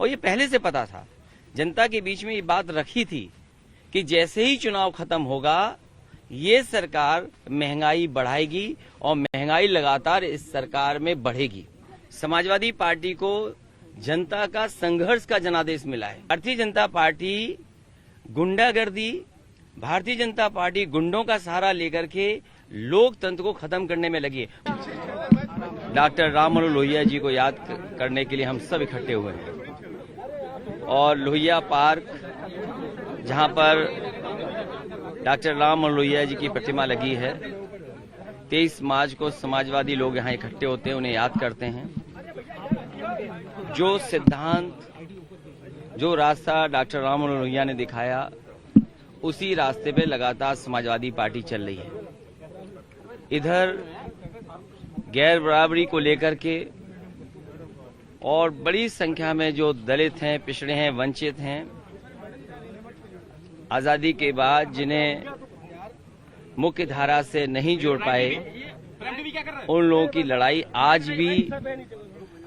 और ये पहले से पता था। जनता के बीच में ये बात रखी थी कि जैसे ही चुनाव खत्म होगा ये सरकार महंगाई बढ़ाएगी और महंगाई लगातार इस सरकार में बढ़ेगी। समाजवादी पार्टी को जनता का संघर्ष का जनादेश मिला है। भारतीय जनता पार्टी गुंडागर्दी, भारतीय जनता पार्टी गुंडों का सहारा लेकर के लोकतंत्र को खत्म करने में लगी है। डॉक्टर राम मनोहर लोहिया जी को याद करने के लिए हम सब इकट्ठे हुए हैं और लोहिया पार्क, जहां पर डॉक्टर राम मनोहर लोहिया जी की प्रतिमा लगी है, 23 मार्च को समाजवादी लोग यहां इकट्ठे होते हैं, उन्हें याद करते हैं। जो सिद्धांत, जो रास्ता डॉक्टर राम मनोहर लोहिया ने दिखाया, उसी रास्ते पे लगातार समाजवादी पार्टी चल रही है। इधर गैर बराबरी को लेकर के और बड़ी संख्या में जो दलित हैं, पिछड़े हैं, वंचित हैं, आजादी के बाद जिन्हें मुख्य धारा से नहीं जोड़ पाए, उन लोगों की लड़ाई आज भी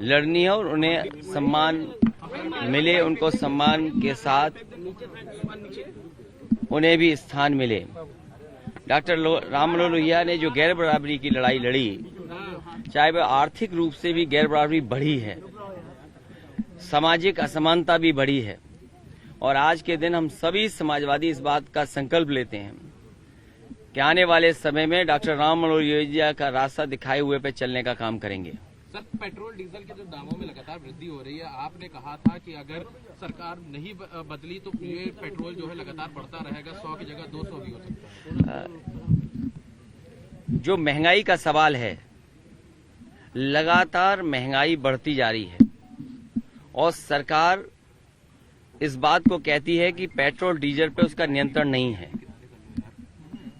लड़नी है और उन्हें सम्मान मिले, उनको सम्मान के साथ उन्हें भी स्थान मिले। डॉक्टर राम मनोहर लोहिया ने जो गैर बराबरी की लड़ाई लड़ी, चाहे वह आर्थिक रूप से भी गैर बराबरी बढ़ी है, सामाजिक असमानता भी बढ़ी है, और आज के दिन हम सभी समाजवादी इस बात का संकल्प लेते हैं कि आने वाले समय में डॉक्टर राम मनोहर लोहिया का रास्ता दिखाए हुए पे चलने का काम करेंगे। सर, पेट्रोल डीजल के जो दामों में लगातार वृद्धि हो रही है, आपने कहा था कि अगर सरकार नहीं बदली तो ये पेट्रोल जो है लगातार बढ़ता रहेगा, 100 की जगह 200 भी हो सकता है। जो महंगाई का सवाल है, लगातार महंगाई बढ़ती जा रही है और सरकार इस बात को कहती है कि पेट्रोल डीजल पे उसका नियंत्रण नहीं है,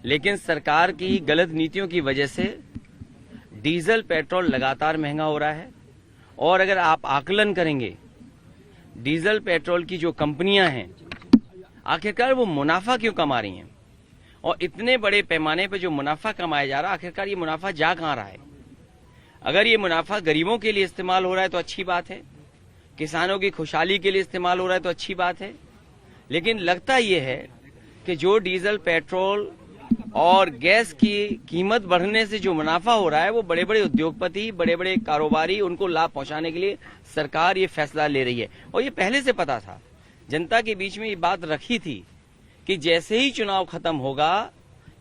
लेकिन सरकार की गलत नीतियों की वजह से डीजल पेट्रोल लगातार महंगा हो रहा है। और अगर आप आकलन करेंगे डीजल पेट्रोल की जो कंपनियां हैं, आखिरकार वो मुनाफा क्यों कमा रही हैं, और इतने बड़े पैमाने पर जो मुनाफा कमाया जा रहा है, आखिरकार ये मुनाफा जा कहां रहा है? अगर ये मुनाफा गरीबों के लिए इस्तेमाल हो रहा है तो अच्छी बात है, किसानों की खुशहाली के लिए इस्तेमाल हो रहा है तो अच्छी बात है, लेकिन लगता ये है कि जो डीजल पेट्रोल और गैस की कीमत बढ़ने से जो मुनाफा हो रहा है, वो बड़े बड़े उद्योगपति, बड़े बड़े कारोबारी, उनको लाभ पहुंचाने के लिए सरकार ये फैसला ले रही है। और ये पहले से पता था। जनता के बीच में ये बात रखी थी कि जैसे ही चुनाव खत्म होगा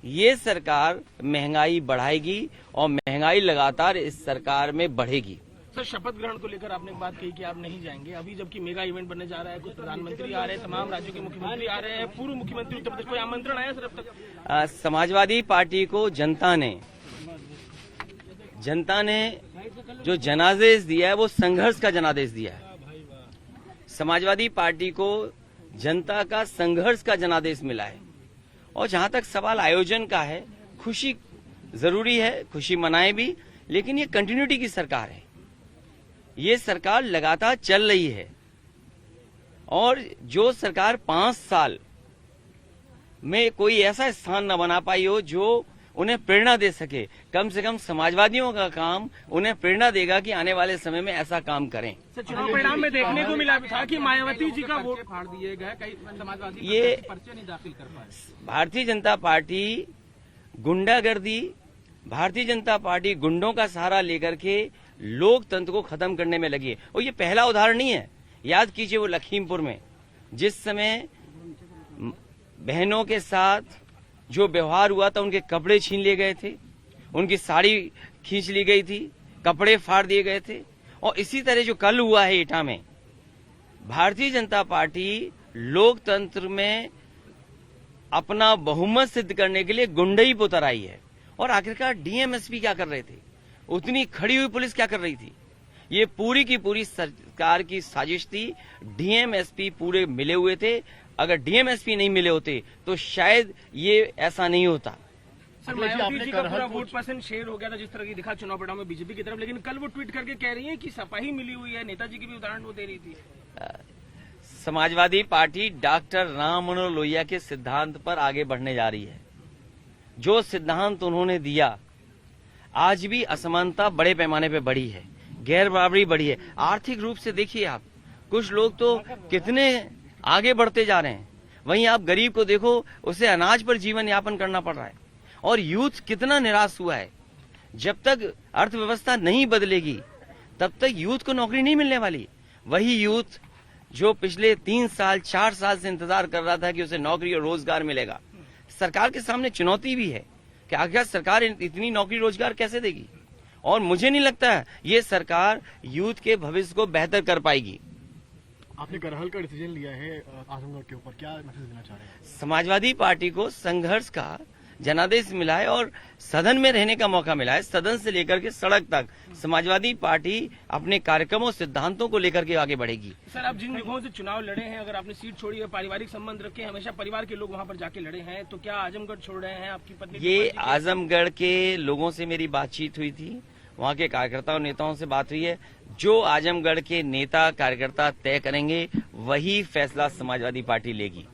ये सरकार महंगाई बढ़ाएगी और महंगाई लगातार इस सरकार में बढ़ेगी। सर, शपथ ग्रहण को लेकर आपने एक बात कही कि आप नहीं जाएंगे, अभी जबकि मेगा इवेंट बनने जा रहा है, कुछ प्रधानमंत्री आ रहे हैं, तमाम राज्यों के मुख्यमंत्री आ रहे हैं, पूर्व मुख्यमंत्री उत्तर प्रदेश, कोई आमंत्रण आया सर अब तक? समाजवादी पार्टी को जनता ने जो जनादेश दिया है वो संघर्ष का जनादेश दिया है। समाजवादी पार्टी को जनता का संघर्ष का जनादेश मिला है। और जहां तक सवाल आयोजन का है, खुशी जरूरी है, खुशी मनाएं भी, लेकिन ये कंटिन्यूटी की सरकार है, ये सरकार लगातार चल रही है। और जो सरकार 5 साल में कोई ऐसा स्थान न बना पाई हो जो उन्हें प्रेरणा दे सके, कम से कम समाजवादियों का काम उन्हें प्रेरणा देगा कि आने वाले समय में ऐसा काम करें। सर, चुनाव परिणाम में देखने को मिला था कि मायावती जी का वोट फाड़ दिए गए, कई समाजवादी ये पर्चे नहीं दाखिल कर पाए। भारतीय जनता पार्टी गुंडागर्दी, भारतीय जनता पार्टी गुंडों का सहारा लेकर के लोकतंत्र को खत्म करने में लगी है। और ये पहला उदाहरण नहीं है। याद कीजिए वो लखीमपुर में जिस समय बहनों के साथ जो व्यवहार हुआ था, उनके कपड़े छीन लिए गए थे, उनकी साड़ी खींच ली गई थी, कपड़े फाड़ दिए गए थे। और इसी तरह जो कल हुआ है एटा में, भारतीय जनता पार्टी लोकतंत्र में अपना बहुमत सिद्ध करने के लिए गुंडई पे उतर आई है। और आखिरकार डीएमएसपी क्या कर रहे थे, उतनी खड़ी हुई पुलिस क्या कर रही थी? ये पूरी की पूरी सरकार की साजिश थी। डीएमएसपी पूरे मिले हुए थे। अगर डीएमएसपी नहीं मिले होते तो शायद ये ऐसा नहीं होता। सर, मायावती जी का पूरा वोट परसेंट शेयर हो गया था जिस तरह की दिखा चुनाव परिणाम में बीजेपी की तरफ, लेकिन कल वो ट्वीट करके कह रही है कि सपा ही मिली हुई है। नेताजी की भी उदाहरण वो दे रही थी। समाजवादी पार्टी डॉक्टर राम मनोहर लोहिया के सिद्धांत पर आगे बढ़ने जा रही है। जो सिद्धांत उन्होंने दिया, आज भी असमानता बड़े पैमाने पर बढ़ी है, गैर बराबरी बढ़ी है। आर्थिक रूप से देखिए आप, कुछ लोग तो कितने आगे बढ़ते जा रहे हैं। वहीं आप गरीब को देखो, उसे अनाज पर जीवन यापन करना पड़ रहा है। और यूथ कितना निराश हुआ है। जब तक अर्थव्यवस्था नहीं बदलेगी तब तक यूथ को नौकरी नहीं मिलने वाली। वही यूथ जो पिछले 3 साल 4 साल से इंतजार कर रहा था कि उसे नौकरी और रोजगार मिलेगा। सरकार के सामने चुनौती भी है कि आखिर सरकार इतनी नौकरी रोजगार कैसे देगी। और मुझे नहीं लगता है ये सरकार यूथ के भविष्य को बेहतर कर पाएगी। आपने करहल का डिसीजन लिया है आजमगढ़ के ऊपर, क्या मैसेज देना चाह रहे हैं? समाजवादी पार्टी को संघर्ष का जनादेश मिला है और सदन में रहने का मौका मिला है। सदन से लेकर के सड़क तक समाजवादी पार्टी अपने कार्यक्रमों सिद्धांतों को लेकर के आगे बढ़ेगी। सर, आप जिन जगहों से चुनाव लड़े हैं, अगर आपने सीट छोड़ी है, पारिवारिक संबंध रखे, हमेशा परिवार के लोग वहां पर जाके लड़े हैं, तो क्या आजमगढ़ छोड़ रहे हैं? आपकी पत्नी ये आजमगढ़ के लोगों से मेरी बातचीत हुई थी, वहाँ के कार्यकर्ता और नेताओं से बात हुई है। जो आजमगढ़ के नेता कार्यकर्ता तय करेंगे वही फैसला समाजवादी पार्टी लेगी।